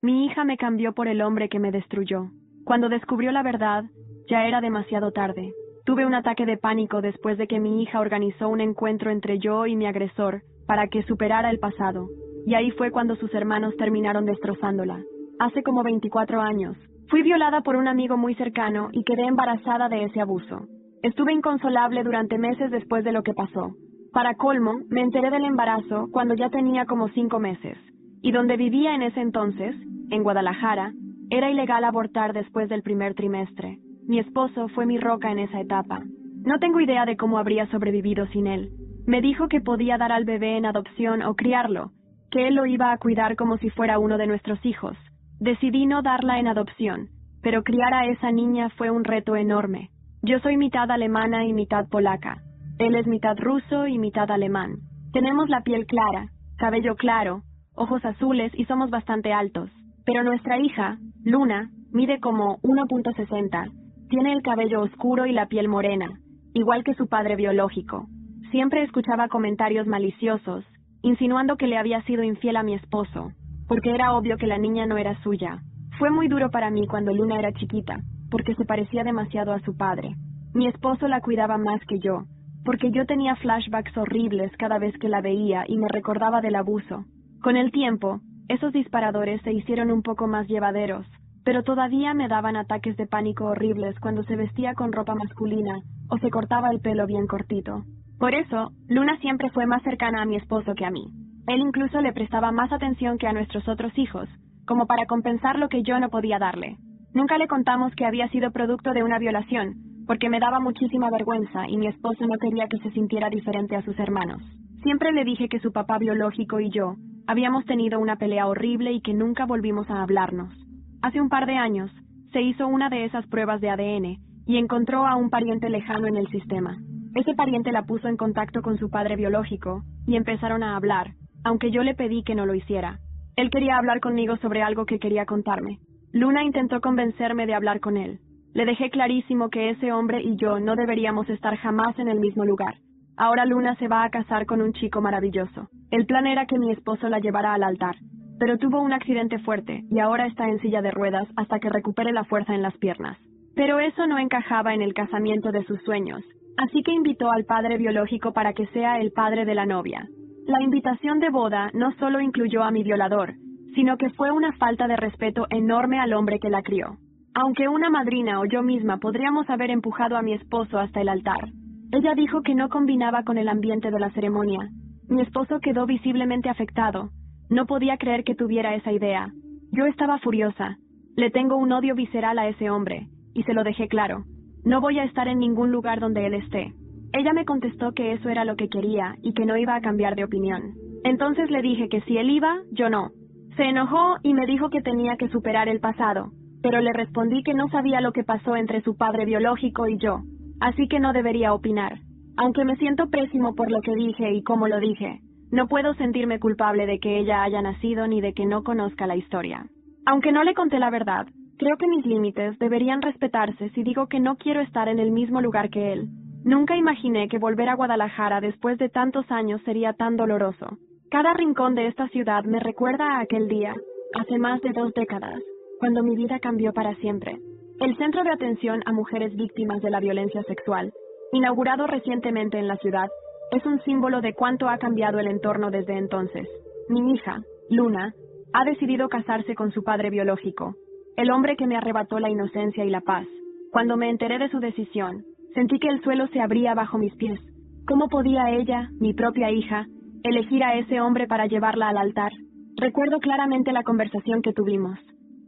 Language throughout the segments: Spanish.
Mi hija me cambió por el hombre que me destruyó. Cuando descubrió la verdad, ya era demasiado tarde. Tuve un ataque de pánico después de que mi hija organizó un encuentro entre yo y mi agresor para que superara el pasado. Y ahí fue cuando sus hermanos terminaron destrozándola. Hace como 24 años. Fui violada por un amigo muy cercano y quedé embarazada de ese abuso. Estuve inconsolable durante meses después de lo que pasó. Para colmo, me enteré del embarazo cuando ya tenía como 5 meses. Y donde vivía en ese entonces, en Guadalajara, era ilegal abortar después del primer trimestre. Mi esposo fue mi roca en esa etapa. No tengo idea de cómo habría sobrevivido sin él. Me dijo que podía dar al bebé en adopción o criarlo, que él lo iba a cuidar como si fuera uno de nuestros hijos. Decidí no darla en adopción, pero criar a esa niña fue un reto enorme. Yo soy mitad alemana y mitad polaca. Él es mitad ruso y mitad alemán. Tenemos la piel clara, cabello claro, ojos azules y somos bastante altos. Pero nuestra hija, Luna, mide como 1.60. Tiene el cabello oscuro y la piel morena, igual que su padre biológico. Siempre escuchaba comentarios maliciosos, insinuando que le había sido infiel a mi esposo, porque era obvio que la niña no era suya. Fue muy duro para mí cuando Luna era chiquita, porque se parecía demasiado a su padre. Mi esposo la cuidaba más que yo, porque yo tenía flashbacks horribles cada vez que la veía y me recordaba del abuso. Con el tiempo, esos disparadores se hicieron un poco más llevaderos, pero todavía me daban ataques de pánico horribles cuando se vestía con ropa masculina o se cortaba el pelo bien cortito. Por eso, Luna siempre fue más cercana a mi esposo que a mí. Él incluso le prestaba más atención que a nuestros otros hijos, como para compensar lo que yo no podía darle. Nunca le contamos que había sido producto de una violación, porque me daba muchísima vergüenza y mi esposo no quería que se sintiera diferente a sus hermanos. Siempre le dije que su papá biológico y yo habíamos tenido una pelea horrible y que nunca volvimos a hablarnos. Hace un par de años, se hizo una de esas pruebas de ADN y encontró a un pariente lejano en el sistema. Ese pariente la puso en contacto con su padre biológico y empezaron a hablar, aunque yo le pedí que no lo hiciera. Él quería hablar conmigo sobre algo que quería contarme. Luna intentó convencerme de hablar con él. Le dejé clarísimo que ese hombre y yo no deberíamos estar jamás en el mismo lugar. Ahora Luna se va a casar con un chico maravilloso. El plan era que mi esposo la llevara al altar, pero tuvo un accidente fuerte y ahora está en silla de ruedas hasta que recupere la fuerza en las piernas. Pero eso no encajaba en el casamiento de sus sueños, así que invitó al padre biológico para que sea el padre de la novia. La invitación de boda no solo incluyó a mi violador, sino que fue una falta de respeto enorme al hombre que la crió. Aunque una madrina o yo misma podríamos haber empujado a mi esposo hasta el altar, ella dijo que no combinaba con el ambiente de la ceremonia. Mi esposo quedó visiblemente afectado. No podía creer que tuviera esa idea. Yo estaba furiosa. Le tengo un odio visceral a ese hombre, y se lo dejé claro. No voy a estar en ningún lugar donde él esté. Ella me contestó que eso era lo que quería y que no iba a cambiar de opinión. Entonces le dije que si él iba, yo no. Se enojó y me dijo que tenía que superar el pasado, pero le respondí que no sabía lo que pasó entre su padre biológico y yo, así que no debería opinar. Aunque me siento pésimo por lo que dije y cómo lo dije, no puedo sentirme culpable de que ella haya nacido ni de que no conozca la historia. Aunque no le conté la verdad, creo que mis límites deberían respetarse si digo que no quiero estar en el mismo lugar que él. Nunca imaginé que volver a Guadalajara después de tantos años sería tan doloroso. Cada rincón de esta ciudad me recuerda a aquel día, hace más de 2 décadas, cuando mi vida cambió para siempre. El Centro de Atención a Mujeres Víctimas de la Violencia Sexual, inaugurado recientemente en la ciudad, es un símbolo de cuánto ha cambiado el entorno desde entonces. Mi hija, Luna, ha decidido casarse con su padre biológico, el hombre que me arrebató la inocencia y la paz. Cuando me enteré de su decisión, sentí que el suelo se abría bajo mis pies. ¿Cómo podía ella, mi propia hija, elegir a ese hombre para llevarla al altar? Recuerdo claramente la conversación que tuvimos.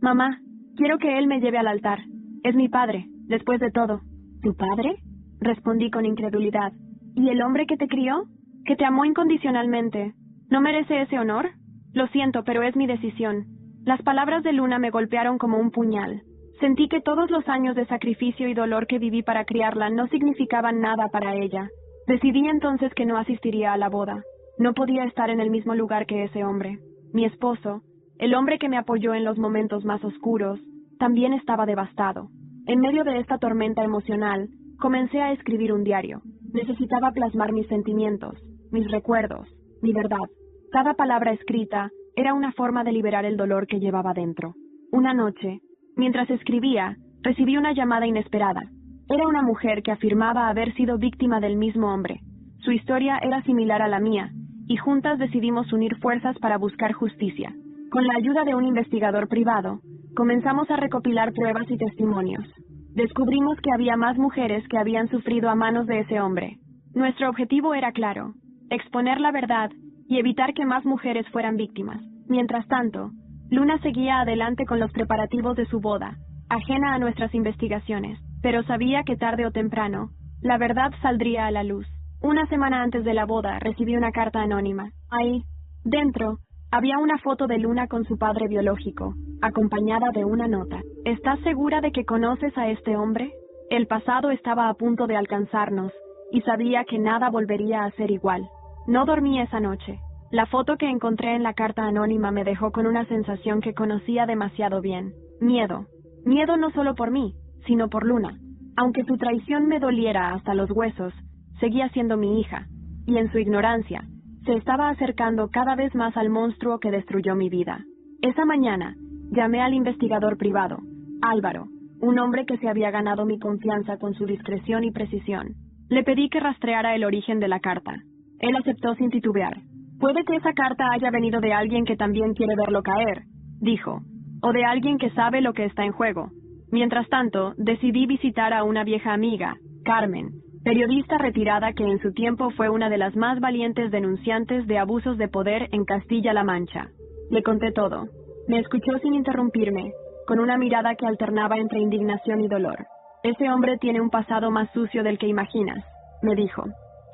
Mamá, quiero que él me lleve al altar. Es mi padre, después de todo. ¿Tu padre? Respondí con incredulidad. ¿Y el hombre que te crió? ¿Que te amó incondicionalmente? ¿No merece ese honor? Lo siento, pero es mi decisión. Las palabras de Luna me golpearon como un puñal. Sentí que todos los años de sacrificio y dolor que viví para criarla no significaban nada para ella. Decidí entonces que no asistiría a la boda. No podía estar en el mismo lugar que ese hombre. Mi esposo, el hombre que me apoyó en los momentos más oscuros, también estaba devastado. En medio de esta tormenta emocional, comencé a escribir un diario. Necesitaba plasmar mis sentimientos, mis recuerdos, mi verdad. Cada palabra escrita Era una forma de liberar el dolor que llevaba dentro. Una noche, mientras escribía, recibí una llamada inesperada. Era una mujer que afirmaba haber sido víctima del mismo hombre. Su historia era similar a la mía, y juntas decidimos unir fuerzas para buscar justicia. Con la ayuda de un investigador privado, comenzamos a recopilar pruebas y testimonios. Descubrimos que había más mujeres que habían sufrido a manos de ese hombre. Nuestro objetivo era claro: exponer la verdad y evitar que más mujeres fueran víctimas. Mientras tanto, Luna seguía adelante con los preparativos de su boda, ajena a nuestras investigaciones, pero sabía que tarde o temprano, la verdad saldría a la luz. Una semana antes de la boda recibí una carta anónima. Ahí, dentro, había una foto de Luna con su padre biológico, acompañada de una nota. ¿Estás segura de que conoces a este hombre? El pasado estaba a punto de alcanzarnos, y sabía que nada volvería a ser igual. No dormí esa noche. La foto que encontré en la carta anónima me dejó con una sensación que conocía demasiado bien. Miedo. Miedo no solo por mí, sino por Luna. Aunque su traición me doliera hasta los huesos, seguía siendo mi hija, y en su ignorancia, se estaba acercando cada vez más al monstruo que destruyó mi vida. Esa mañana, llamé al investigador privado, Álvaro, un hombre que se había ganado mi confianza con su discreción y precisión. Le pedí que rastreara el origen de la carta. Él aceptó sin titubear. «Puede que esa carta haya venido de alguien que también quiere verlo caer», dijo, «o de alguien que sabe lo que está en juego». Mientras tanto, decidí visitar a una vieja amiga, Carmen, periodista retirada que en su tiempo fue una de las más valientes denunciantes de abusos de poder en Castilla-La Mancha. Le conté todo. Me escuchó sin interrumpirme, con una mirada que alternaba entre indignación y dolor. «Ese hombre tiene un pasado más sucio del que imaginas», me dijo.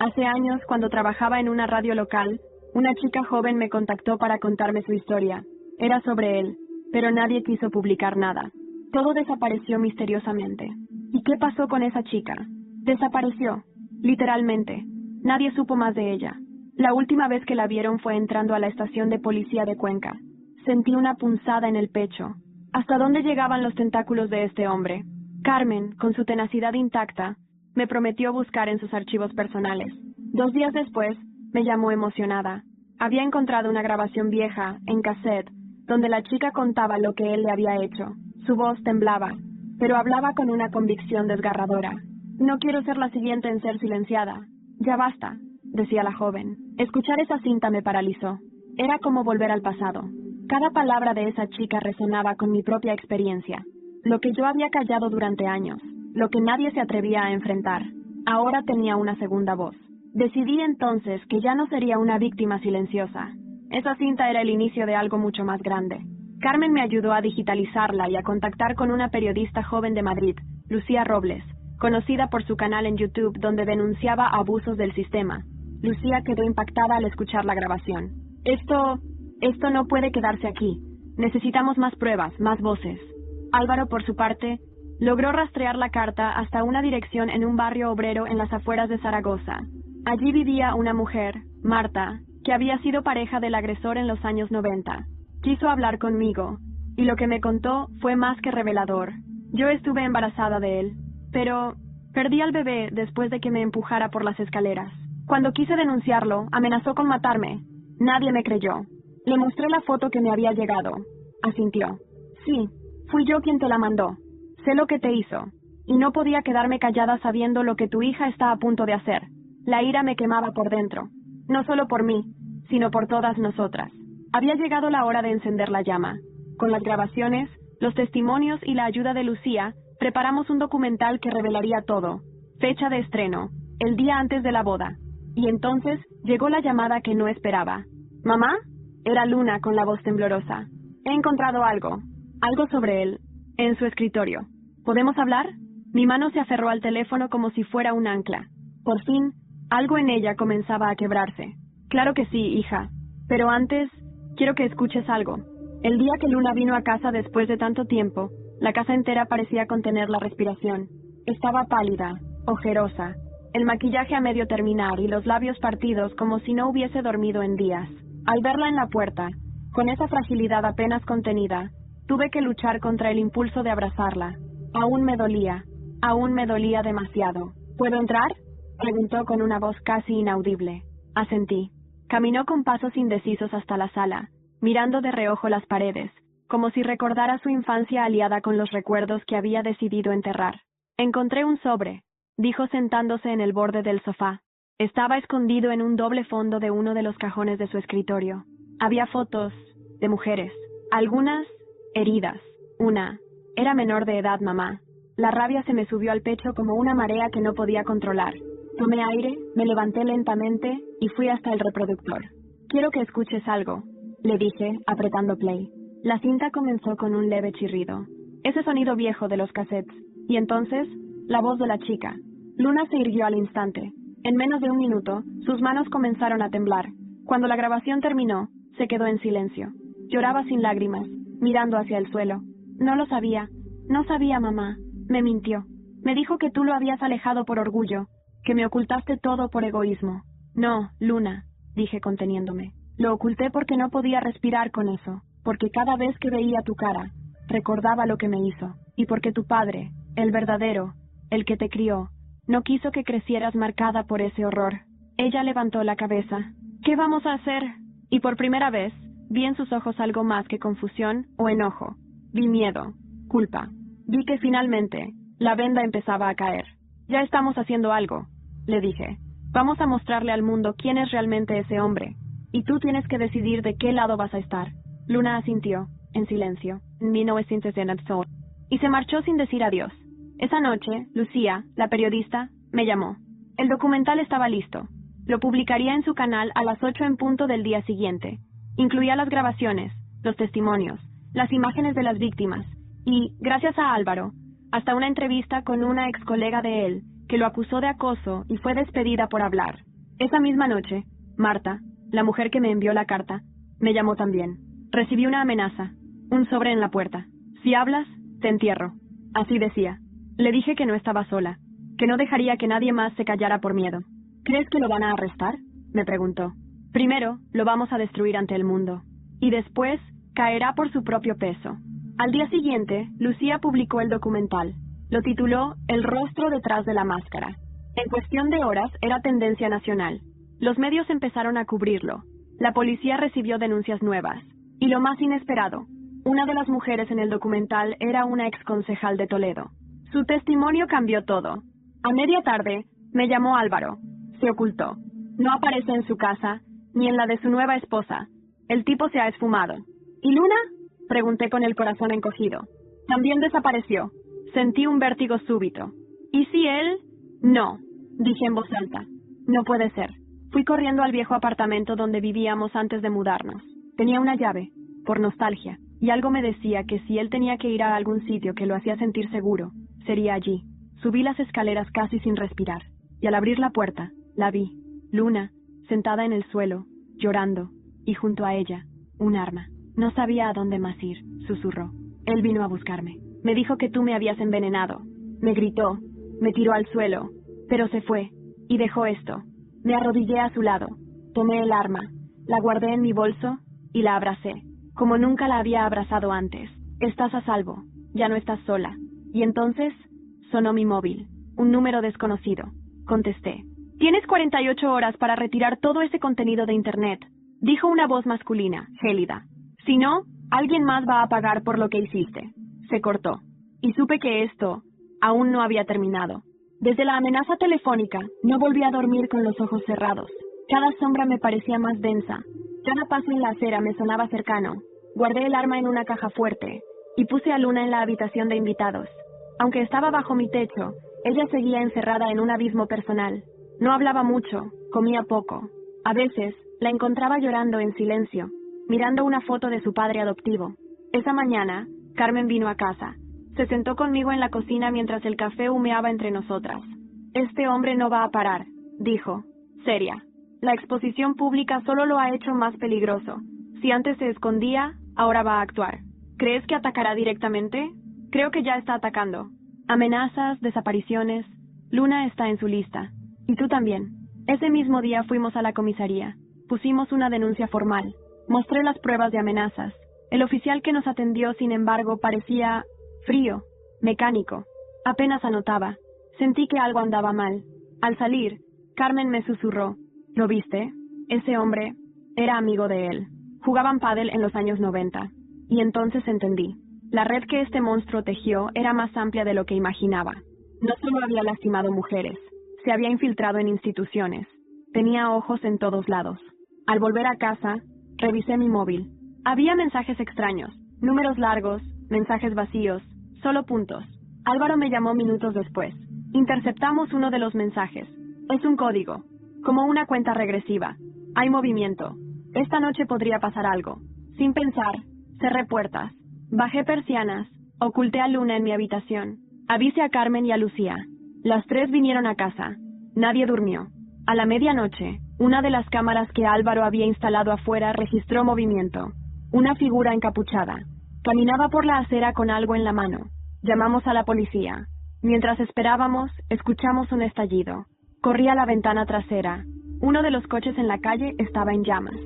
«Hace años, cuando trabajaba en una radio local, una chica joven me contactó para contarme su historia. Era sobre él, pero nadie quiso publicar nada. Todo desapareció misteriosamente». «¿Y qué pasó con esa chica?» «Desapareció, literalmente. Nadie supo más de ella. La última vez que la vieron fue entrando a la estación de policía de Cuenca. Sentí una punzada en el pecho. ¿Hasta dónde llegaban los tentáculos de este hombre?» Carmen, con su tenacidad intacta, me prometió buscar en sus archivos personales. 2 días después, me llamó emocionada. Había encontrado una grabación vieja, en cassette, donde la chica contaba lo que él le había hecho. Su voz temblaba, pero hablaba con una convicción desgarradora. «No quiero ser la siguiente en ser silenciada». «Ya basta», decía la joven. Escuchar esa cinta me paralizó. Era como volver al pasado. Cada palabra de esa chica resonaba con mi propia experiencia. Lo que yo había callado durante años, lo que nadie se atrevía a enfrentar, ahora tenía una segunda voz. Decidí entonces que ya no sería una víctima silenciosa. Esa cinta era el inicio de algo mucho más grande. Carmen me ayudó a digitalizarla y a contactar con una periodista joven de Madrid, Lucía Robles, conocida por su canal en YouTube donde denunciaba abusos del sistema. Lucía quedó impactada al escuchar la grabación. Esto no puede quedarse aquí. Necesitamos más pruebas, más voces». Álvaro, por su parte, logró rastrear la carta hasta una dirección en un barrio obrero en las afueras de Zaragoza. Allí vivía una mujer, Marta, que había sido pareja del agresor en los años 90. Quiso hablar conmigo, y lo que me contó fue más que revelador. Yo estuve embarazada de él, pero perdí al bebé después de que me empujara por las escaleras. Cuando quise denunciarlo, amenazó con matarme. Nadie me creyó. Le mostré la foto que me había llegado. Asintió. «Sí, fui yo quien te la mandó. Sé lo que te hizo. Y no podía quedarme callada sabiendo lo que tu hija está a punto de hacer». La ira me quemaba por dentro. No solo por mí, sino por todas nosotras. Había llegado la hora de encender la llama. Con las grabaciones, los testimonios y la ayuda de Lucía, preparamos un documental que revelaría todo. Fecha de estreno, el día antes de la boda. Y entonces llegó la llamada que no esperaba. «¿Mamá?» Era Luna con la voz temblorosa. «He encontrado algo. Algo sobre él. En su escritorio. ¿Podemos hablar?» Mi mano se aferró al teléfono como si fuera un ancla. Por fin, algo en ella comenzaba a quebrarse. «Claro que sí, hija. Pero antes, quiero que escuches algo». El día que Luna vino a casa después de tanto tiempo, la casa entera parecía contener la respiración. Estaba pálida, ojerosa, el maquillaje a medio terminar y los labios partidos como si no hubiese dormido en días. Al verla en la puerta, con esa fragilidad apenas contenida, tuve que luchar contra el impulso de abrazarla. Aún me dolía demasiado. «¿Puedo entrar?», preguntó con una voz casi inaudible. Asentí. Caminó con pasos indecisos hasta la sala, mirando de reojo las paredes, como si recordara su infancia aliada con los recuerdos que había decidido enterrar. Encontré un sobre, dijo sentándose en el borde del sofá. Estaba escondido en un doble fondo de uno de los cajones de su escritorio. Había fotos de mujeres, algunas heridas. Una era menor de edad, mamá. La rabia se me subió al pecho como una marea que no podía controlar. Tomé aire, me levanté lentamente y fui hasta el reproductor. Quiero que escuches algo, le dije, apretando play. La cinta comenzó con un leve chirrido, ese sonido viejo de los cassettes, y entonces, la voz de la chica. Luna se irguió al instante. En menos de un minuto, sus manos comenzaron a temblar. Cuando la grabación terminó, se quedó en silencio. Lloraba sin lágrimas, mirando hacia el suelo. No lo sabía. No sabía, mamá. Me mintió. Me dijo que tú lo habías alejado por orgullo, que me ocultaste todo por egoísmo. No, Luna, dije conteniéndome. Lo oculté porque no podía respirar con eso, porque cada vez que veía tu cara, recordaba lo que me hizo, y porque tu padre, el verdadero, el que te crió, no quiso que crecieras marcada por ese horror. Ella levantó la cabeza. ¿Qué vamos a hacer? Y por primera vez, vi en sus ojos algo más que confusión o enojo. Vi miedo, culpa. Vi que finalmente, la venda empezaba a caer. Ya estamos haciendo algo, le dije. Vamos a mostrarle al mundo quién es realmente ese hombre. Y tú tienes que decidir de qué lado vas a estar. Luna asintió, en silencio, en 1900, y se marchó sin decir adiós. Esa noche, Lucía, la periodista, me llamó. El documental estaba listo. Lo publicaría en su canal a las 8 en punto del día siguiente. Incluía las grabaciones, los testimonios, las imágenes de las víctimas, y, gracias a Álvaro, hasta una entrevista con una ex colega de él, que lo acusó de acoso y fue despedida por hablar. Esa misma noche, Marta, la mujer que me envió la carta, me llamó también. Recibí una amenaza, un sobre en la puerta. Si hablas, te entierro. Así decía. Le dije que no estaba sola, que no dejaría que nadie más se callara por miedo. ¿Crees que lo van a arrestar?, me preguntó. Primero, lo vamos a destruir ante el mundo. Y después, caerá por su propio peso. Al día siguiente, Lucía publicó el documental. Lo tituló El rostro detrás de la máscara. En cuestión de horas, era tendencia nacional. Los medios empezaron a cubrirlo. La policía recibió denuncias nuevas. Y lo más inesperado, una de las mujeres en el documental era una exconcejal de Toledo. Su testimonio cambió todo. A media tarde, me llamó Álvaro. Se ocultó. No aparece en su casa, ni en la de su nueva esposa. El tipo se ha esfumado. ¿Y Luna?, pregunté con el corazón encogido. También desapareció. Sentí un vértigo súbito. ¿Y si él? No, dije en voz alta. No puede ser. Fui corriendo al viejo apartamento donde vivíamos antes de mudarnos. Tenía una llave, por nostalgia, y algo me decía que si él tenía que ir a algún sitio que lo hacía sentir seguro, sería allí. Subí las escaleras casi sin respirar, y al abrir la puerta, la vi, Luna, sentada en el suelo, llorando, y junto a ella, un arma. No sabía a dónde más ir, susurró. Él vino a buscarme. Me dijo que tú me habías envenenado. Me gritó, me tiró al suelo, pero se fue, y dejó esto. Me arrodillé a su lado, tomé el arma, la guardé en mi bolso, y la abracé, como nunca la había abrazado antes. Estás a salvo, ya no estás sola. Y entonces, sonó mi móvil, un número desconocido. Contesté. Tienes 48 horas para retirar todo ese contenido de Internet, dijo una voz masculina, gélida. Si no, alguien más va a pagar por lo que hiciste. Se cortó, y supe que esto aún no había terminado. Desde la amenaza telefónica, no volví a dormir con los ojos cerrados. Cada sombra me parecía más densa. Cada paso en la acera me sonaba cercano. Guardé el arma en una caja fuerte y puse a Luna en la habitación de invitados. Aunque estaba bajo mi techo, ella seguía encerrada en un abismo personal. No hablaba mucho, comía poco. A veces, la encontraba llorando en silencio, mirando una foto de su padre adoptivo. Esa mañana, Carmen vino a casa. Se sentó conmigo en la cocina mientras el café humeaba entre nosotras. Este hombre no va a parar, dijo, seria. La exposición pública solo lo ha hecho más peligroso. Si antes se escondía, ahora va a actuar. ¿Crees que atacará directamente? Creo que ya está atacando. Amenazas, desapariciones. Luna está en su lista. Y tú también. Ese mismo día fuimos a la comisaría. Pusimos una denuncia formal. Mostré las pruebas de amenazas. El oficial que nos atendió, sin embargo, parecía frío, mecánico. Apenas anotaba. Sentí que algo andaba mal. Al salir, Carmen me susurró. ¿Lo viste? Ese hombre era amigo de él. Jugaban pádel en los años 90. Y entonces entendí. La red que este monstruo tejió era más amplia de lo que imaginaba. No solo había lastimado mujeres, se había infiltrado en instituciones. Tenía ojos en todos lados. Al volver a casa, revisé mi móvil. Había mensajes extraños, números largos, mensajes vacíos, solo puntos. Álvaro me llamó minutos después. Interceptamos uno de los mensajes. Es un código, como una cuenta regresiva. Hay movimiento. Esta noche podría pasar algo. Sin pensar, cerré puertas. Bajé persianas, oculté a Luna en mi habitación. Avisé a Carmen y a Lucía. Las tres vinieron a casa. Nadie durmió. A la medianoche, una de las cámaras que Álvaro había instalado afuera registró movimiento. Una figura encapuchada. Caminaba por la acera con algo en la mano. Llamamos a la policía. Mientras esperábamos, escuchamos un estallido. Corrí a la ventana trasera. Uno de los coches en la calle estaba en llamas.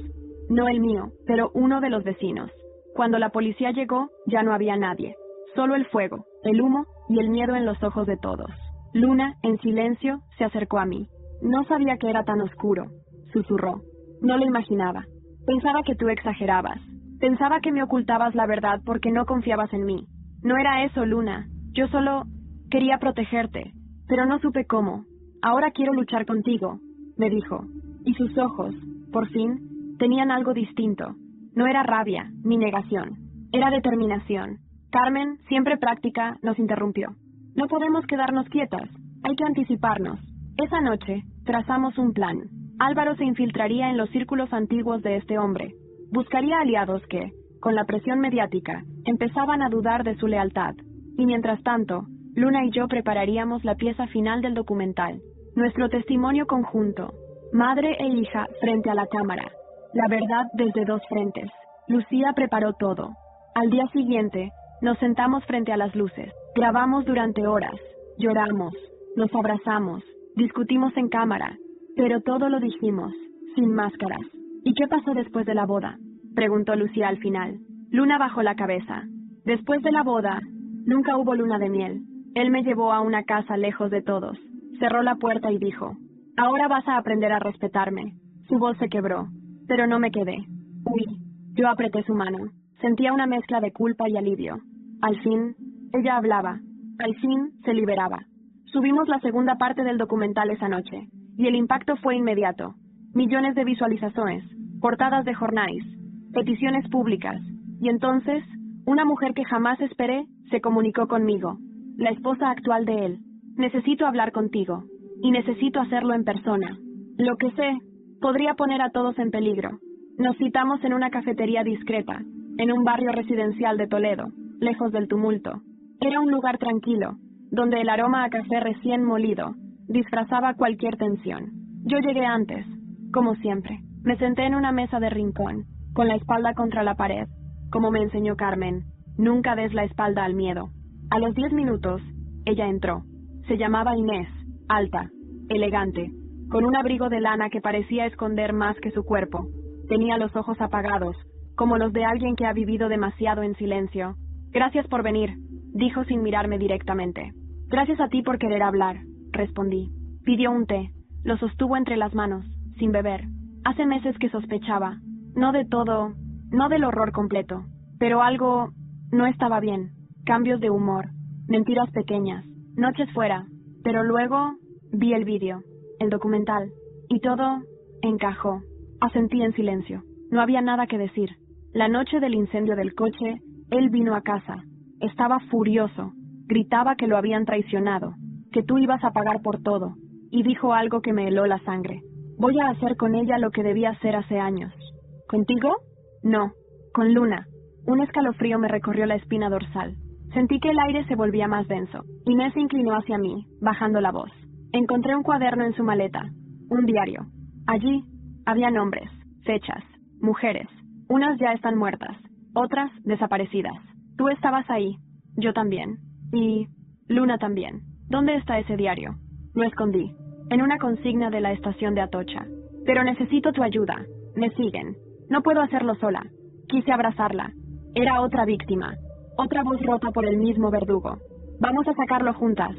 No el mío, pero uno de los vecinos. Cuando la policía llegó, ya no había nadie. Solo el fuego, el humo y el miedo en los ojos de todos. Luna, en silencio, se acercó a mí. No sabía que era tan oscuro, susurró. No lo imaginaba. Pensaba que tú exagerabas. Pensaba que me ocultabas la verdad porque no confiabas en mí. No era eso, Luna. Yo solo quería protegerte, pero no supe cómo. Ahora quiero luchar contigo, me dijo. Y sus ojos, por fin, tenían algo distinto. No era rabia, ni negación. Era determinación. Carmen, siempre práctica, nos interrumpió. No podemos quedarnos quietas. Hay que anticiparnos. Esa noche, trazamos un plan. Álvaro se infiltraría en los círculos antiguos de este hombre. Buscaría aliados que, con la presión mediática, empezaban a dudar de su lealtad. Y mientras tanto, Luna y yo prepararíamos la pieza final del documental. Nuestro testimonio conjunto. Madre e hija frente a la cámara. La verdad desde dos frentes. Lucía preparó todo. Al día siguiente, nos sentamos frente a las luces. Grabamos durante horas. Lloramos. Nos abrazamos. Discutimos en cámara. Pero todo lo dijimos, sin máscaras. ¿Y qué pasó después de la boda?, preguntó Lucía al final. Luna bajó la cabeza. Después de la boda, nunca hubo luna de miel. Él me llevó a una casa lejos de todos. Cerró la puerta y dijo, ahora vas a aprender a respetarme. Su voz se quebró, pero no me quedé. Huí. Yo apreté su mano. Sentía una mezcla de culpa y alivio. Al fin, ella hablaba. Al fin, se liberaba. Subimos la segunda parte del documental esa noche, y el impacto fue inmediato. Millones de visualizaciones, portadas de jornales, peticiones públicas, y entonces, una mujer que jamás esperé se comunicó conmigo, la esposa actual de él. Necesito hablar contigo, y necesito hacerlo en persona. Lo que sé, podría poner a todos en peligro. Nos citamos en una cafetería discreta, en un barrio residencial de Toledo, lejos del tumulto. Era un lugar tranquilo, donde el aroma a café recién molido disfrazaba cualquier tensión. Yo llegué antes, como siempre. Me senté en una mesa de rincón, con la espalda contra la pared. Como me enseñó Carmen, nunca des la espalda al miedo. A los 10 minutos, ella entró. Se llamaba Inés, alta, elegante, con un abrigo de lana que parecía esconder más que su cuerpo. Tenía los ojos apagados, como los de alguien que ha vivido demasiado en silencio. Gracias por venir, dijo sin mirarme directamente. Gracias a ti por querer hablar, respondí. Pidió un té, lo sostuvo entre las manos, sin beber. Hace meses que sospechaba, no de todo, no del horror completo, pero algo no estaba bien. Cambios de humor, mentiras pequeñas, noches fuera, pero luego vi el vídeo, el documental, y todo encajó. Asentí en silencio. No había nada que decir. La noche del incendio del coche, él vino a casa. Estaba furioso. Gritaba que lo habían traicionado, que tú ibas a pagar por todo, y dijo algo que me heló la sangre. Voy a hacer con ella lo que debía hacer hace años. ¿Contigo? No, con Luna. Un escalofrío me recorrió la espina dorsal. Sentí que el aire se volvía más denso. Inés se inclinó hacia mí, bajando la voz. Encontré un cuaderno en su maleta, un diario. Allí había nombres, fechas, mujeres. Unas ya están muertas, otras desaparecidas. Tú estabas ahí, yo también. Y Luna también. ¿Dónde está ese diario? Lo escondí, en una consigna de la estación de Atocha. Pero necesito tu ayuda. Me siguen. No puedo hacerlo sola. Quise abrazarla. Era otra víctima. Otra voz rota por el mismo verdugo. Vamos a sacarlo juntas.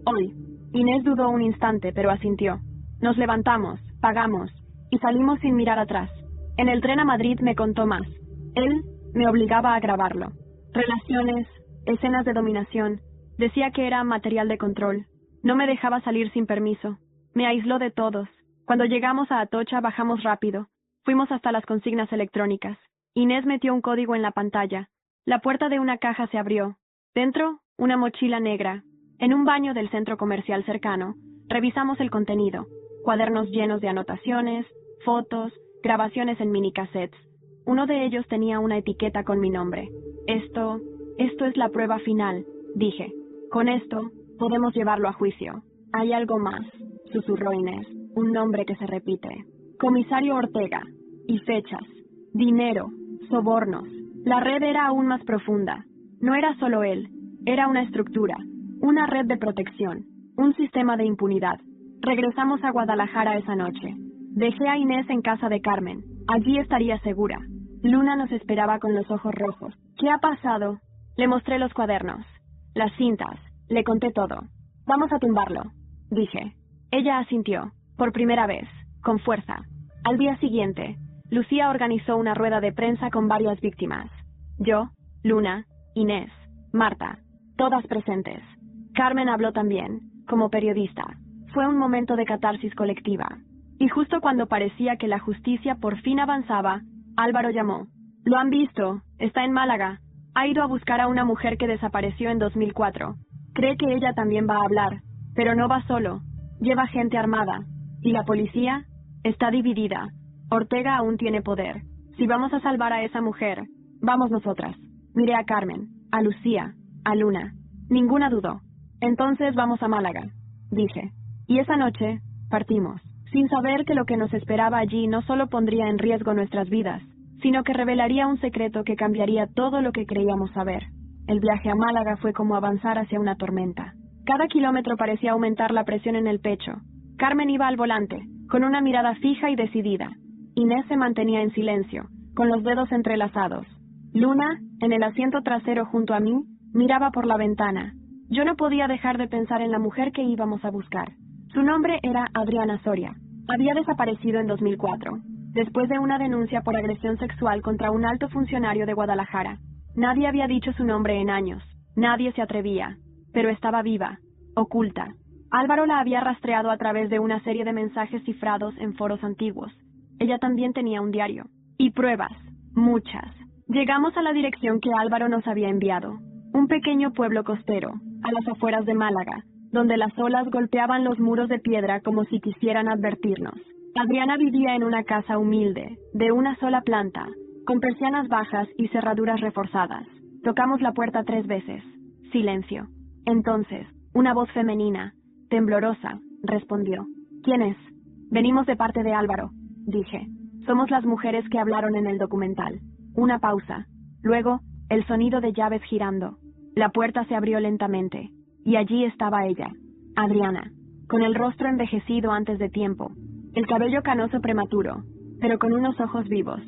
Hoy. Inés dudó un instante, pero asintió. Nos levantamos, pagamos, y salimos sin mirar atrás. En el tren a Madrid me contó más. Él me obligaba a grabarlo. Relaciones, escenas de dominación. Decía que era material de control. No me dejaba salir sin permiso. Me aisló de todos. Cuando llegamos a Atocha bajamos rápido. Fuimos hasta las consignas electrónicas. Inés metió un código en la pantalla. La puerta de una caja se abrió. Dentro, una mochila negra. En un baño del centro comercial cercano, revisamos el contenido. Cuadernos llenos de anotaciones, fotos, grabaciones en minicassettes. Uno de ellos tenía una etiqueta con mi nombre. Esto es la prueba final, dije. Con esto, podemos llevarlo a juicio. Hay algo más, susurró Inés, un nombre que se repite. Comisario Ortega. Y fechas. Dinero. Sobornos. La red era aún más profunda. No era solo él. Era una estructura. Una red de protección. Un sistema de impunidad. Regresamos a Guadalajara esa noche. Dejé a Inés en casa de Carmen. Allí estaría segura. Luna nos esperaba con los ojos rojos. ¿Qué ha pasado? Le mostré los cuadernos. Las cintas. Le conté todo. Vamos a tumbarlo, dije. Ella asintió. Por primera vez. Con fuerza. Al día siguiente, Lucía organizó una rueda de prensa con varias víctimas. Yo, Luna, Inés, Marta. Todas presentes. Carmen habló también, como periodista. Fue un momento de catarsis colectiva. Y justo cuando parecía que la justicia por fin avanzaba, Álvaro llamó. Lo han visto. Está en Málaga. Ha ido a buscar a una mujer que desapareció en 2004. Cree que ella también va a hablar. Pero no va solo. Lleva gente armada. ¿Y la policía? Está dividida. Ortega aún tiene poder. Si vamos a salvar a esa mujer, vamos nosotras. Miré a Carmen, a Lucía, a Luna. Ninguna dudó. Entonces vamos a Málaga, dije. Y esa noche, partimos, sin saber que lo que nos esperaba allí no solo pondría en riesgo nuestras vidas, sino que revelaría un secreto que cambiaría todo lo que creíamos saber. El viaje a Málaga fue como avanzar hacia una tormenta. Cada kilómetro parecía aumentar la presión en el pecho. Carmen iba al volante, con una mirada fija y decidida. Inés se mantenía en silencio, con los dedos entrelazados. Luna, en el asiento trasero junto a mí, miraba por la ventana. Yo no podía dejar de pensar en la mujer que íbamos a buscar. Su nombre era Adriana Soria. Había desaparecido en 2004, después de una denuncia por agresión sexual contra un alto funcionario de Guadalajara. Nadie había dicho su nombre en años. Nadie se atrevía. Pero estaba viva, oculta. Álvaro la había rastreado a través de una serie de mensajes cifrados en foros antiguos. Ella también tenía un diario. Y pruebas. Muchas. Llegamos a la dirección que Álvaro nos había enviado. Un pequeño pueblo costero, a las afueras de Málaga, donde las olas golpeaban los muros de piedra como si quisieran advertirnos. Adriana vivía en una casa humilde, de una sola planta, con persianas bajas y cerraduras reforzadas. Tocamos la puerta 3 veces. Silencio. Entonces, una voz femenina, temblorosa, respondió. ¿Quién es? Venimos de parte de Álvaro, dije. Somos las mujeres que hablaron en el documental. Una pausa. Luego, el sonido de llaves girando. La puerta se abrió lentamente, y allí estaba ella, Adriana, con el rostro envejecido antes de tiempo, el cabello canoso prematuro, pero con unos ojos vivos,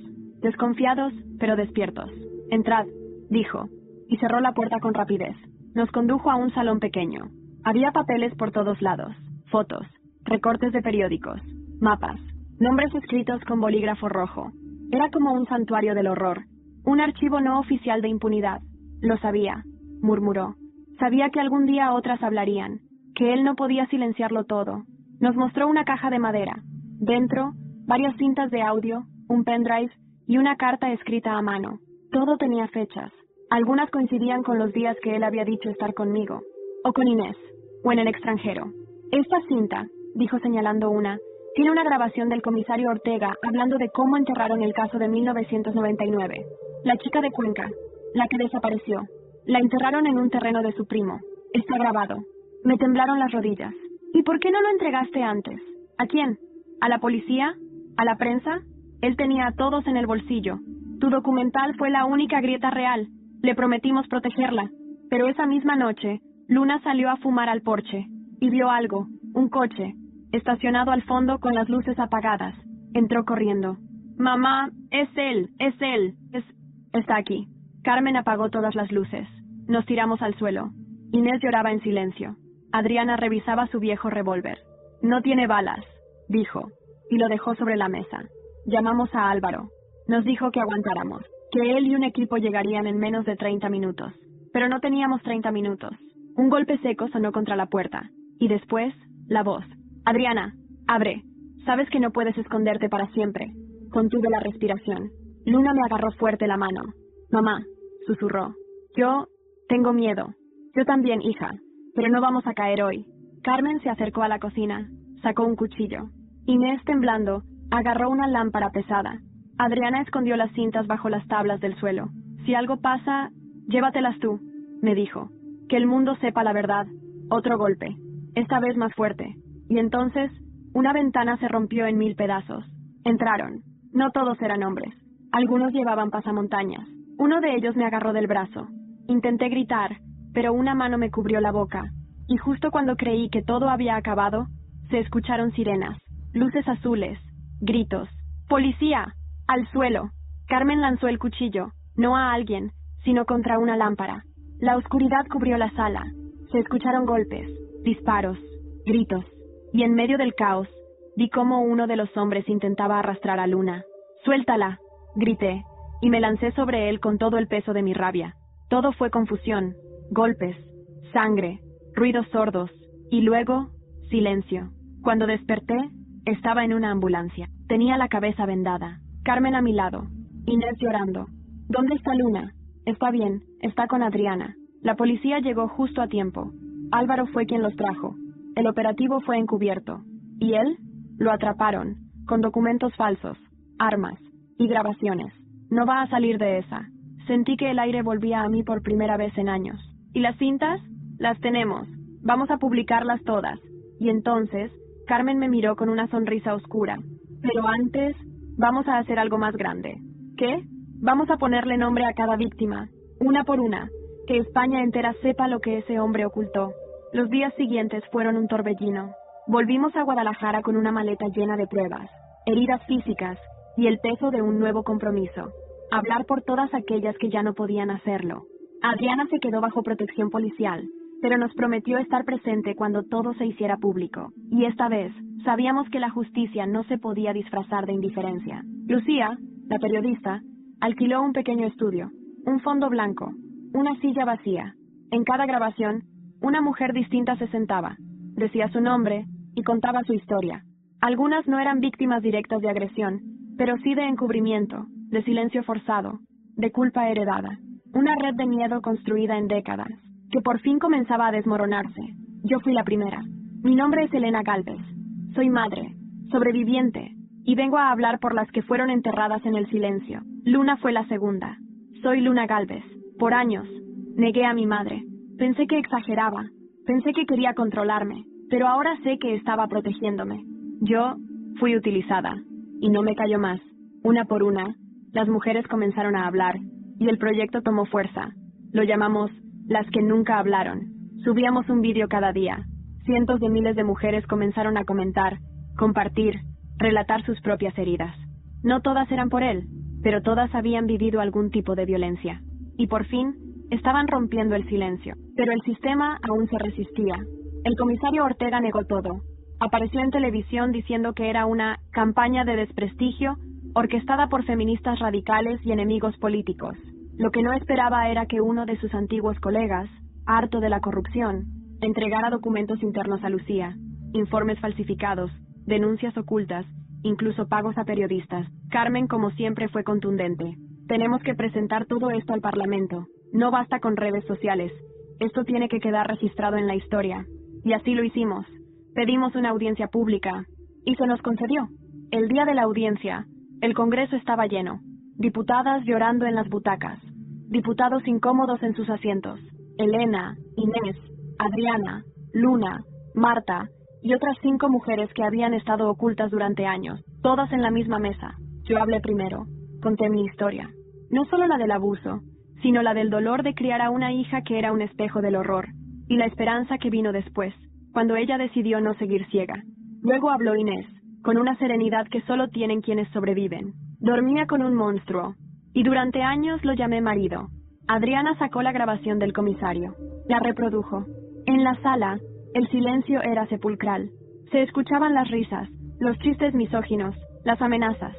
desconfiados, pero despiertos. Entrad, dijo, y cerró la puerta con rapidez. Nos condujo a un salón pequeño. Había papeles por todos lados, fotos, recortes de periódicos, mapas, nombres escritos con bolígrafo rojo. Era como un santuario del horror, un archivo no oficial de impunidad. Lo sabía, murmuró. Sabía que algún día otras hablarían, que él no podía silenciarlo todo. Nos mostró una caja de madera. Dentro, varias cintas de audio, un pendrive y una carta escrita a mano. Todo tenía fechas. Algunas coincidían con los días que él había dicho estar conmigo, o con Inés, o en el extranjero. Esta cinta, dijo señalando una, tiene una grabación del comisario Ortega hablando de cómo enterraron el caso de 1999. La chica de Cuenca, la que desapareció. La enterraron en un terreno de su primo. Está grabado. Me temblaron las rodillas. ¿Y por qué no lo entregaste antes? ¿A quién? ¿A la policía? ¿A la prensa? Él tenía a todos en el bolsillo. Tu documental fue la única grieta real. Le prometimos protegerla. Pero esa misma noche, Luna salió a fumar al porche. Y vio algo, un coche, estacionado al fondo con las luces apagadas. Entró corriendo. Mamá, es él. Está aquí. Carmen apagó todas las luces. Nos tiramos al suelo. Inés lloraba en silencio. Adriana revisaba su viejo revólver. No tiene balas, dijo, y lo dejó sobre la mesa. Llamamos a Álvaro. Nos dijo que aguantáramos, que él y un equipo llegarían en menos de 30 minutos. Pero no teníamos 30 minutos. Un golpe seco sonó contra la puerta. Y después, la voz. Adriana, abre. Sabes que no puedes esconderte para siempre. Contuve la respiración. Luna me agarró fuerte la mano. Mamá, susurró. Yo tengo miedo. Yo también, hija. Pero no vamos a caer hoy. Carmen se acercó a la cocina. Sacó un cuchillo. Inés, temblando, agarró una lámpara pesada. Adriana escondió las cintas bajo las tablas del suelo. Si algo pasa, llévatelas tú, me dijo. Que el mundo sepa la verdad. Otro golpe. Esta vez más fuerte. Y entonces, una ventana se rompió en 1000 pedazos. Entraron. No todos eran hombres. Algunos llevaban pasamontañas. Uno de ellos me agarró del brazo. Intenté gritar, pero una mano me cubrió la boca. Y justo cuando creí que todo había acabado, se escucharon sirenas, luces azules, gritos. ¡Policía! ¡Al suelo! Carmen lanzó el cuchillo, no a alguien, sino contra una lámpara. La oscuridad cubrió la sala. Se escucharon golpes, disparos, gritos. Y en medio del caos, vi cómo uno de los hombres intentaba arrastrar a Luna. ¡Suéltala!, grité, y me lancé sobre él con todo el peso de mi rabia. Todo fue confusión, golpes, sangre, ruidos sordos, y luego, silencio. Cuando desperté, estaba en una ambulancia. Tenía la cabeza vendada. Carmen a mi lado. Inés llorando. ¿Dónde está Luna? Está bien, está con Adriana. La policía llegó justo a tiempo. Álvaro fue quien los trajo. El operativo fue encubierto. ¿Y él? Lo atraparon, con documentos falsos, armas y grabaciones. No va a salir de esa. Sentí que el aire volvía a mí por primera vez en años. ¿Y las cintas? Las tenemos. Vamos a publicarlas todas. Y entonces, Carmen me miró con una sonrisa oscura. Pero antes, vamos a hacer algo más grande. ¿Qué? Vamos a ponerle nombre a cada víctima, una por una, que España entera sepa lo que ese hombre ocultó. Los días siguientes fueron un torbellino. Volvimos a Guadalajara con una maleta llena de pruebas, heridas físicas y el peso de un nuevo compromiso. Hablar por todas aquellas que ya no podían hacerlo. Adriana se quedó bajo protección policial, pero nos prometió estar presente cuando todo se hiciera público. Y esta vez, sabíamos que la justicia no se podía disfrazar de indiferencia. Lucía, la periodista, alquiló un pequeño estudio, un fondo blanco, una silla vacía. En cada grabación, una mujer distinta se sentaba, decía su nombre y contaba su historia. Algunas no eran víctimas directas de agresión, pero sí de encubrimiento, de silencio forzado, de culpa heredada. Una red de miedo construida en décadas, que por fin comenzaba a desmoronarse. Yo fui la primera. Mi nombre es Elena Gálvez. Soy madre, sobreviviente, y vengo a hablar por las que fueron enterradas en el silencio. Luna fue la segunda. Soy Luna Gálvez. Por años, negué a mi madre. Pensé que exageraba. Pensé que quería controlarme. Pero ahora sé que estaba protegiéndome. Yo fui utilizada. Y no me cayó más. Una por una, las mujeres comenzaron a hablar. Y el proyecto tomó fuerza. Lo llamamos Las que nunca hablaron. Subíamos un vídeo cada día. Cientos de miles de mujeres comenzaron a comentar, compartir, relatar sus propias heridas. No todas eran por él, pero todas habían vivido algún tipo de violencia. Y por fin, estaban rompiendo el silencio. Pero el sistema aún se resistía. El comisario Ortega negó todo. Apareció en televisión diciendo que era una campaña de desprestigio orquestada por feministas radicales y enemigos políticos. Lo que no esperaba era que uno de sus antiguos colegas, harto de la corrupción, entregara documentos internos a Lucía, informes falsificados, denuncias ocultas, incluso pagos a periodistas. Carmen, como siempre, fue contundente. Tenemos que presentar todo esto al Parlamento. No basta con redes sociales. Esto tiene que quedar registrado en la historia. Y así lo hicimos. Pedimos una audiencia pública. Y se nos concedió. El día de la audiencia, el Congreso estaba lleno. Diputadas llorando en las butacas. Diputados incómodos en sus asientos. Elena, Inés, Adriana, Luna, Marta y otras 5 mujeres que habían estado ocultas durante años, todas en la misma mesa. Yo hablé primero, conté mi historia. No solo la del abuso, sino la del dolor de criar a una hija que era un espejo del horror, y la esperanza que vino después, cuando ella decidió no seguir ciega. Luego habló Inés, con una serenidad que solo tienen quienes sobreviven. Dormía con un monstruo, y durante años lo llamé marido. Adriana sacó la grabación del comisario. La reprodujo. En la sala, el silencio era sepulcral. Se escuchaban las risas, los chistes misóginos, las amenazas.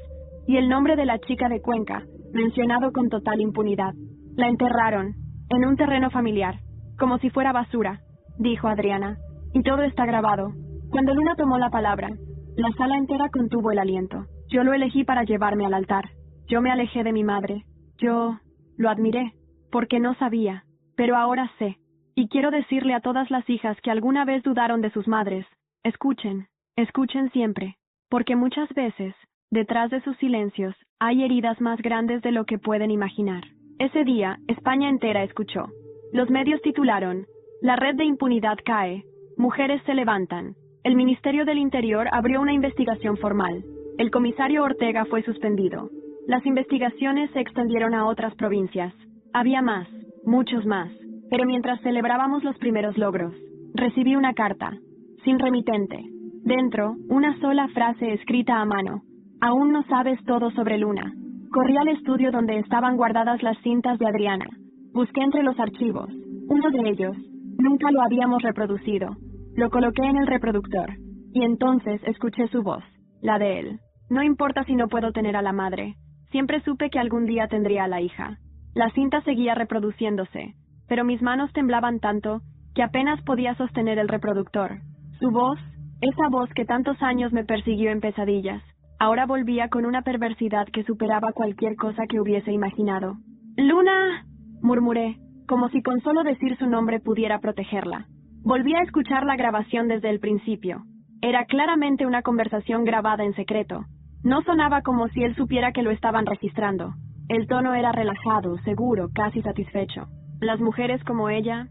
y el nombre de la chica de Cuenca, mencionado con total impunidad. La enterraron, en un terreno familiar, como si fuera basura, dijo Adriana, y todo está grabado. Cuando Luna tomó la palabra, la sala entera contuvo el aliento. Yo lo elegí para llevarme al altar. Yo me alejé de mi madre. Yo lo admiré, porque no sabía, pero ahora sé. Y quiero decirle a todas las hijas que alguna vez dudaron de sus madres, escuchen, escuchen siempre, porque muchas veces, detrás de sus silencios, hay heridas más grandes de lo que pueden imaginar. Ese día, España entera escuchó. Los medios titularon, "La red de impunidad cae, mujeres se levantan". El Ministerio del Interior abrió una investigación formal. El comisario Ortega fue suspendido. Las investigaciones se extendieron a otras provincias. Había más, muchos más. Pero mientras celebrábamos los primeros logros, recibí una carta, sin remitente. Dentro, una sola frase escrita a mano. Aún no sabes todo sobre Luna. Corrí al estudio donde estaban guardadas las cintas de Adriana. Busqué entre los archivos. Uno de ellos. Nunca lo habíamos reproducido. Lo coloqué en el reproductor. Y entonces escuché su voz, la de él. No importa si no puedo tener a la madre. Siempre supe que algún día tendría a la hija. La cinta seguía reproduciéndose, pero mis manos temblaban tanto que apenas podía sostener el reproductor. Su voz, esa voz que tantos años me persiguió en pesadillas, ahora volvía con una perversidad que superaba cualquier cosa que hubiese imaginado. «¡Luna!», murmuré, como si con solo decir su nombre pudiera protegerla. Volví a escuchar la grabación desde el principio. Era claramente una conversación grabada en secreto. No sonaba como si él supiera que lo estaban registrando. El tono era relajado, seguro, casi satisfecho. Las mujeres como ella,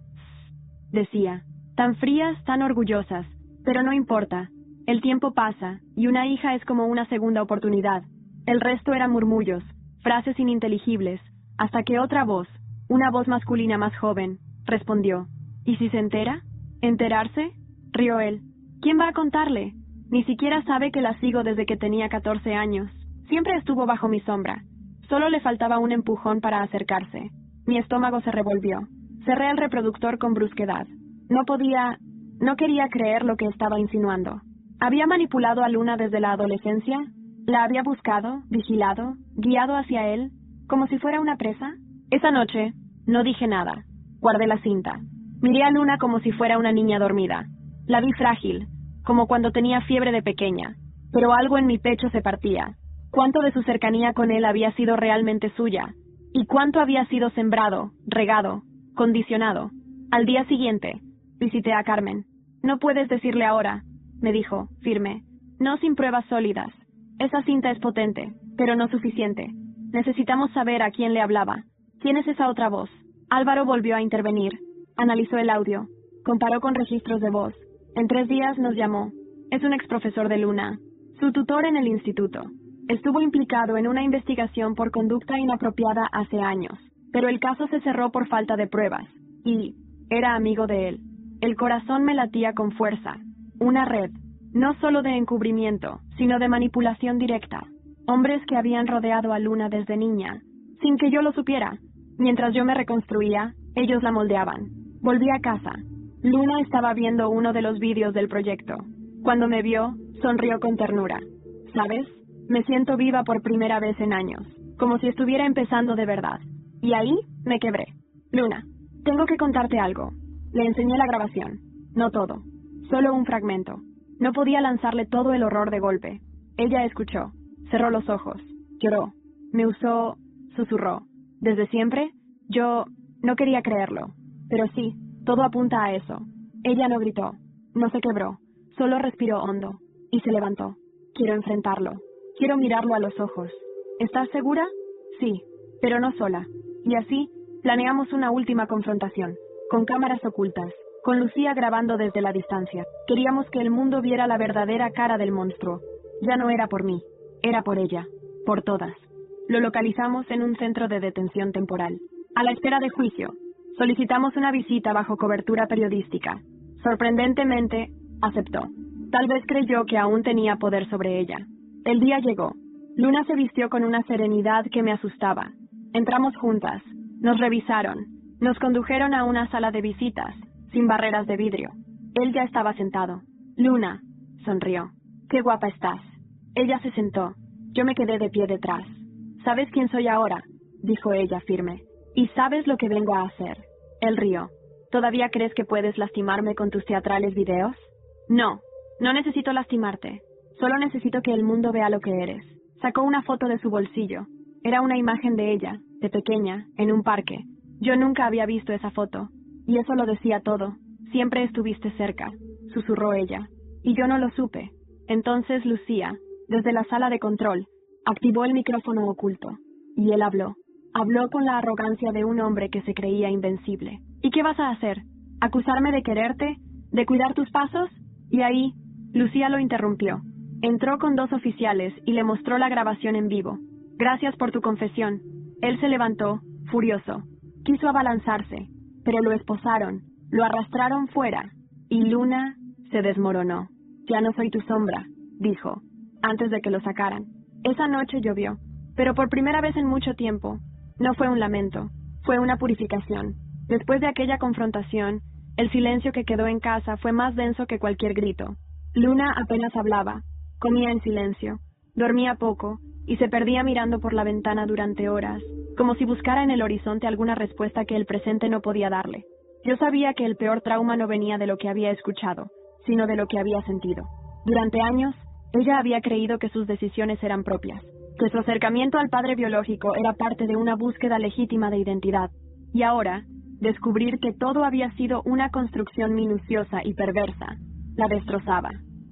decía, tan frías, tan orgullosas, pero no importa. El tiempo pasa, y una hija es como una segunda oportunidad. El resto eran murmullos, frases ininteligibles, hasta que otra voz, una voz masculina más joven, respondió. ¿Y si se entera? ¿Enterarse?, rió él. ¿Quién va a contarle? Ni siquiera sabe que la sigo desde que tenía 14 años. Siempre estuvo bajo mi sombra. Solo le faltaba un empujón para acercarse. Mi estómago se revolvió. Cerré el reproductor con brusquedad. No quería creer lo que estaba insinuando. ¿Había manipulado a Luna desde la adolescencia? ¿La había buscado, vigilado, guiado hacia él, como si fuera una presa? Esa noche, no dije nada. Guardé la cinta. Miré a Luna como si fuera una niña dormida. La vi frágil, como cuando tenía fiebre de pequeña, pero algo en mi pecho se partía. ¿Cuánto de su cercanía con él había sido realmente suya? ¿Y cuánto había sido sembrado, regado, condicionado? Al día siguiente, visité a Carmen. No puedes decirle ahora, me dijo, firme. No sin pruebas sólidas. Esa cinta es potente, pero no suficiente. Necesitamos saber a quién le hablaba. ¿Quién es esa otra voz? Álvaro volvió a intervenir. Analizó el audio. Comparó con registros de voz. En 3 días nos llamó. Es un exprofesor de Luna. Su tutor en el instituto. Estuvo implicado en una investigación por conducta inapropiada hace años, pero el caso se cerró por falta de pruebas. Y era amigo de él. El corazón me latía con fuerza. Una red, no solo de encubrimiento, sino de manipulación directa. Hombres que habían rodeado a Luna desde niña, sin que yo lo supiera. Mientras yo me reconstruía, ellos la moldeaban. Volví a casa. Luna estaba viendo uno de los vídeos del proyecto. Cuando me vio, sonrió con ternura. ¿Sabes? Me siento viva por primera vez en años, como si estuviera empezando de verdad. Y ahí me quebré. Luna, tengo que contarte algo. Le enseñé la grabación. No todo. Solo un fragmento. No podía lanzarle todo el horror de golpe. Ella escuchó. Cerró los ojos. Lloró. Me usó. Susurró. Desde siempre, yo no quería creerlo. Pero sí, todo apunta a eso. Ella no gritó. No se quebró. Solo respiró hondo. Y se levantó. Quiero enfrentarlo. Quiero mirarlo a los ojos. ¿Estás segura? Sí, pero no sola. Y así, planeamos una última confrontación, con cámaras ocultas, con Lucía grabando desde la distancia. Queríamos que el mundo viera la verdadera cara del monstruo. Ya no era por mí, era por ella, por todas. Lo localizamos en un centro de detención temporal. A la espera de juicio, solicitamos una visita bajo cobertura periodística. Sorprendentemente, aceptó. Tal vez creyó que aún tenía poder sobre ella. El día llegó. Luna se vistió con una serenidad que me asustaba. Entramos juntas. Nos revisaron. Nos condujeron a una sala de visitas, sin barreras de vidrio. Él ya estaba sentado. Luna, sonrió. Qué guapa estás. Ella se sentó. Yo me quedé de pie detrás. ¿Sabes quién soy ahora?, dijo ella firme. ¿Y sabes lo que vengo a hacer? Él rió. ¿Todavía crees que puedes lastimarme con tus teatrales videos? No, no necesito lastimarte. Solo necesito que el mundo vea lo que eres. Sacó una foto de su bolsillo. Era una imagen de ella, de pequeña, en un parque. Yo nunca había visto esa foto. Y eso lo decía todo. Siempre estuviste cerca, susurró ella. Y yo no lo supe. Entonces Lucía, desde la sala de control, activó el micrófono oculto. Y él habló. Habló con la arrogancia de un hombre que se creía invencible. ¿Y qué vas a hacer? ¿Acusarme de quererte? ¿De cuidar tus pasos? Y ahí, Lucía lo interrumpió. Entró con 2 oficiales y le mostró la grabación en vivo. Gracias por tu confesión. Él se levantó, furioso. Quiso abalanzarse, pero lo esposaron, lo arrastraron fuera, y Luna se desmoronó. Ya no soy tu sombra, dijo, antes de que lo sacaran. Esa noche llovió, pero por primera vez en mucho tiempo. No fue un lamento, fue una purificación. Después de aquella confrontación, el silencio que quedó en casa fue más denso que cualquier grito. Luna apenas hablaba, comía en silencio, dormía poco, y se perdía mirando por la ventana durante horas, como si buscara en el horizonte alguna respuesta que el presente no podía darle. Yo sabía que el peor trauma no venía de lo que había escuchado, sino de lo que había sentido. Durante años, ella había creído que sus decisiones eran propias, que su acercamiento al padre biológico era parte de una búsqueda legítima de identidad. Y ahora, descubrir que todo había sido una construcción minuciosa y perversa, la destrozaba.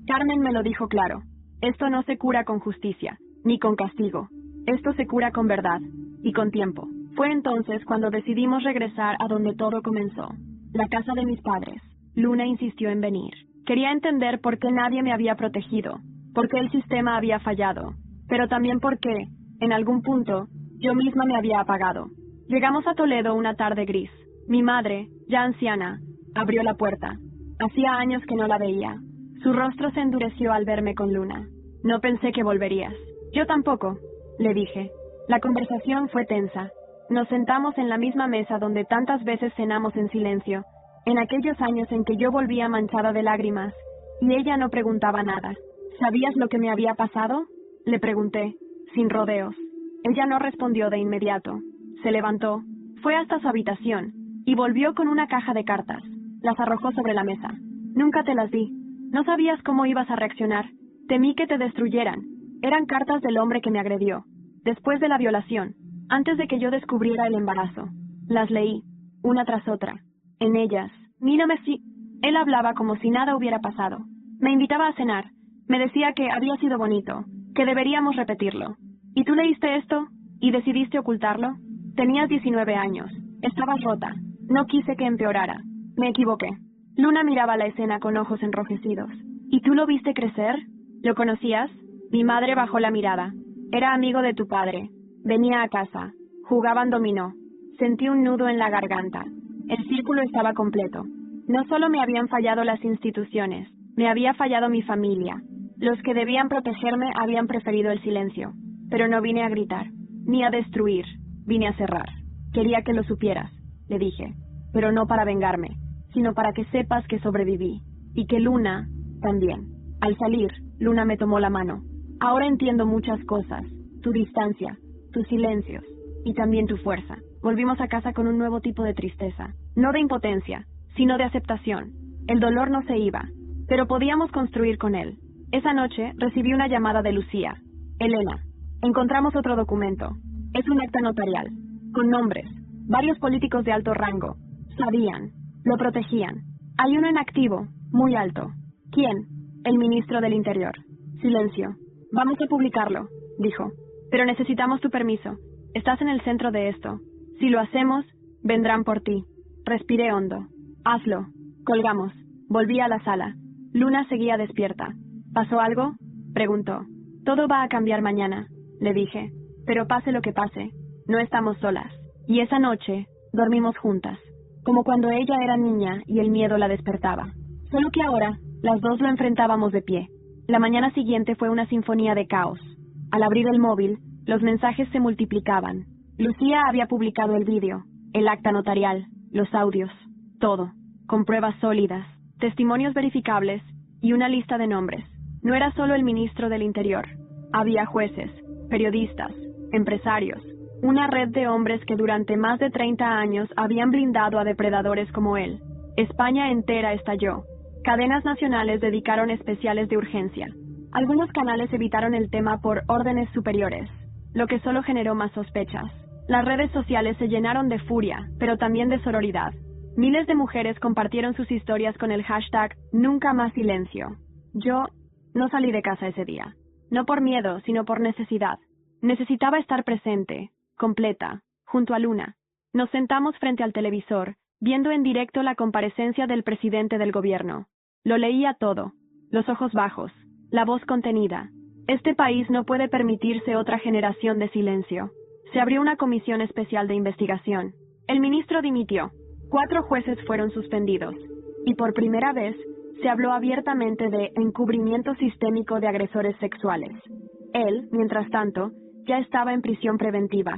Carmen me lo dijo claro. Esto no se cura con justicia, ni con castigo. Esto se cura con verdad, y con tiempo. Fue entonces cuando decidimos regresar a donde todo comenzó, la casa de mis padres. Luna insistió en venir. Quería entender por qué nadie me había protegido, por qué el sistema había fallado, pero también por qué, en algún punto, yo misma me había apagado. Llegamos a Toledo una tarde gris. Mi madre, ya anciana, abrió la puerta. Hacía años que no la veía. Su rostro se endureció al verme con Luna. No pensé que volverías. Yo tampoco, le dije. La conversación fue tensa. Nos sentamos en la misma mesa donde tantas veces cenamos en silencio, en aquellos años en que yo volvía manchada de lágrimas, y ella no preguntaba nada. ¿Sabías lo que me había pasado?, le pregunté, sin rodeos. Ella no respondió de inmediato. Se levantó, fue hasta su habitación, y volvió con una caja de cartas. Las arrojó sobre la mesa. Nunca te las di. No sabías cómo ibas a reaccionar. Temí que te destruyeran. Eran cartas del hombre que me agredió, después de la violación, antes de que yo descubriera el embarazo. Las leí, una tras otra. En ellas, mírame si... Él hablaba como si nada hubiera pasado. Me invitaba a cenar. Me decía que había sido bonito, que deberíamos repetirlo. ¿Y tú leíste esto? ¿Y decidiste ocultarlo? Tenías 19 años. Estabas rota. No quise que empeorara. Me equivoqué. Luna miraba la escena con ojos enrojecidos. ¿Y tú lo viste crecer? ¿Lo conocías? Mi madre bajó la mirada. Era amigo de tu padre. Venía a casa. Jugaban dominó. Sentí un nudo en la garganta. El círculo estaba completo. No solo me habían fallado las instituciones, me había fallado mi familia. Los que debían protegerme habían preferido el silencio. Pero no vine a gritar, ni a destruir. Vine a cerrar. Quería que lo supieras, le dije. Pero no para vengarme, sino para que sepas que sobreviví. Y que Luna también. Al salir, Luna me tomó la mano. Ahora entiendo muchas cosas. Tu distancia, tus silencios, y también tu fuerza. Volvimos a casa con un nuevo tipo de tristeza. No de impotencia, sino de aceptación. El dolor no se iba, pero podíamos construir con él. Esa noche recibí una llamada de Lucía. Elena, encontramos otro documento. Es un acta notarial, con nombres. Varios políticos de alto rango. Sabían, lo protegían. Hay uno en activo, muy alto. ¿Quién? El ministro del Interior. Silencio. Vamos a publicarlo, dijo. Pero necesitamos tu permiso. Estás en el centro de esto. Si lo hacemos, vendrán por ti. Respiré hondo. Hazlo. Colgamos. Volví a la sala. Luna seguía despierta. ¿Pasó algo?, preguntó. Todo va a cambiar mañana, le dije. Pero pase lo que pase, no estamos solas. Y esa noche, dormimos juntas. Como cuando ella era niña y el miedo la despertaba. Solo que ahora, las dos lo enfrentábamos de pie. La mañana siguiente fue una sinfonía de caos. Al abrir el móvil, los mensajes se multiplicaban. Lucía había publicado el vídeo, el acta notarial, los audios, todo, con pruebas sólidas, testimonios verificables y una lista de nombres. No era solo el ministro del Interior. Había jueces, periodistas, empresarios, una red de hombres que durante más de 30 años habían blindado a depredadores como él. España entera estalló. Cadenas nacionales dedicaron especiales de urgencia. Algunos canales evitaron el tema por órdenes superiores, lo que solo generó más sospechas. Las redes sociales se llenaron de furia, pero también de sororidad. Miles de mujeres compartieron sus historias con el hashtag Nunca Más Silencio. Yo no salí de casa ese día. No por miedo, sino por necesidad. Necesitaba estar presente, completa, junto a Luna. Nos sentamos frente al televisor, viendo en directo la comparecencia del presidente del gobierno. Lo leía todo, los ojos bajos, la voz contenida. Este país no puede permitirse otra generación de silencio. Se abrió una comisión especial de investigación. El ministro dimitió. 4 jueces fueron suspendidos. Y por primera vez, se habló abiertamente de encubrimiento sistémico de agresores sexuales. Él, mientras tanto, ya estaba en prisión preventiva,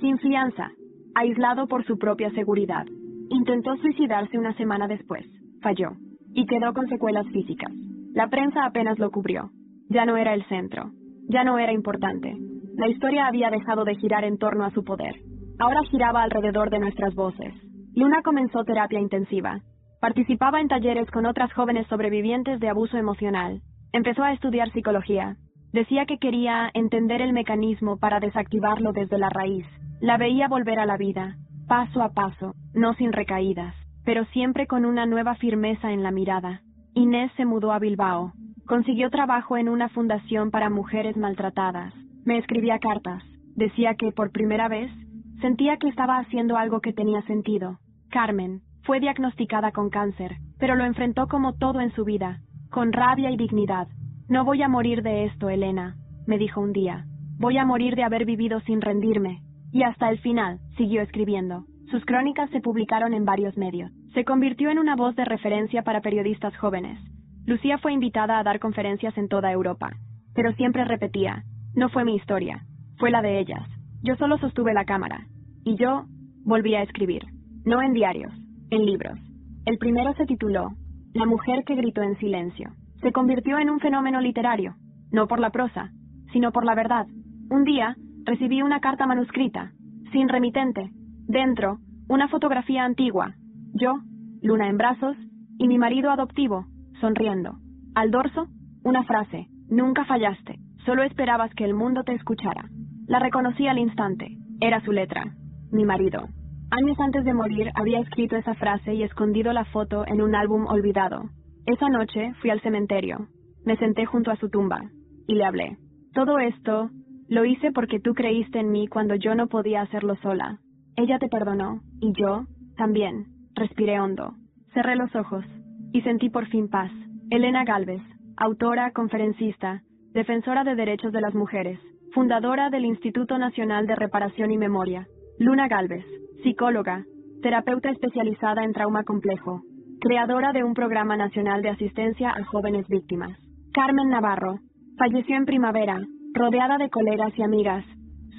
sin fianza, aislado por su propia seguridad. Intentó suicidarse una semana después. Falló. Y quedó con secuelas físicas. La prensa apenas lo cubrió. Ya no era el centro. Ya no era importante. La historia había dejado de girar en torno a su poder. Ahora giraba alrededor de nuestras voces. Luna comenzó terapia intensiva. Participaba en talleres con otras jóvenes sobrevivientes de abuso emocional. Empezó a estudiar psicología. Decía que quería entender el mecanismo para desactivarlo desde la raíz. La veía volver a la vida, paso a paso, no sin recaídas, pero siempre con una nueva firmeza en la mirada. Inés se mudó a Bilbao. Consiguió trabajo en una fundación para mujeres maltratadas. Me escribía cartas. Decía que, por primera vez, sentía que estaba haciendo algo que tenía sentido. Carmen fue diagnosticada con cáncer, pero lo enfrentó como todo en su vida, con rabia y dignidad. No voy a morir de esto, Elena, me dijo un día. Voy a morir de haber vivido sin rendirme. Y hasta el final, siguió escribiendo. Sus crónicas se publicaron en varios medios. Se convirtió en una voz de referencia para periodistas jóvenes. Lucía fue invitada a dar conferencias en toda Europa, pero siempre repetía, no fue mi historia, fue la de ellas. Yo solo sostuve la cámara. Y yo volví a escribir. No en diarios, en libros. El primero se tituló La mujer que gritó en silencio. Se convirtió en un fenómeno literario, no por la prosa, sino por la verdad. Un día recibí una carta manuscrita, sin remitente. Dentro, una fotografía antigua. Yo, Luna en brazos, y mi marido adoptivo, sonriendo. Al dorso, una frase. Nunca fallaste. Solo esperabas que el mundo te escuchara. La reconocí al instante. Era su letra. Mi marido. Años antes de morir había escrito esa frase y escondido la foto en un álbum olvidado. Esa noche fui al cementerio. Me senté junto a su tumba y le hablé. Todo esto lo hice porque tú creíste en mí cuando yo no podía hacerlo sola. Ella te perdonó y yo también. Respiré hondo. Cerré los ojos y sentí por fin paz. Elena Gálvez, autora, conferencista, defensora de derechos de las mujeres, fundadora del Instituto Nacional de Reparación y Memoria. Luna Gálvez, psicóloga, terapeuta especializada en trauma complejo, creadora de un programa nacional de asistencia a jóvenes víctimas. Carmen Navarro, falleció en primavera, rodeada de colegas y amigas.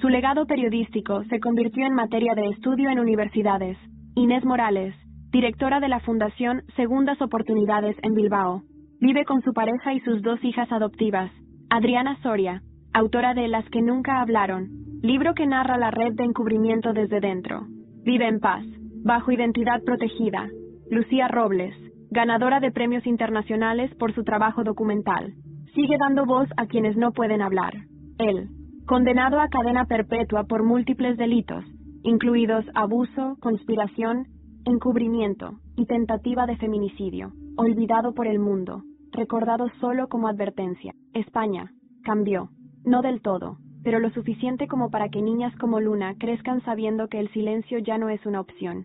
Su legado periodístico se convirtió en materia de estudio en universidades. Inés Morales, directora de la Fundación Segundas Oportunidades en Bilbao, vive con su pareja y sus 2 hijas adoptivas. Adriana Soria, autora de Las que nunca hablaron, libro que narra la red de encubrimiento desde dentro. Vive en paz, bajo identidad protegida. Lucía Robles, ganadora de premios internacionales por su trabajo documental. Sigue dando voz a quienes no pueden hablar. Él, condenado a cadena perpetua por múltiples delitos, incluidos abuso, conspiración, encubrimiento y tentativa de feminicidio. Olvidado por el mundo, recordado solo como advertencia. España cambió, no del todo, pero lo suficiente como para que niñas como Luna crezcan sabiendo que el silencio ya no es una opción.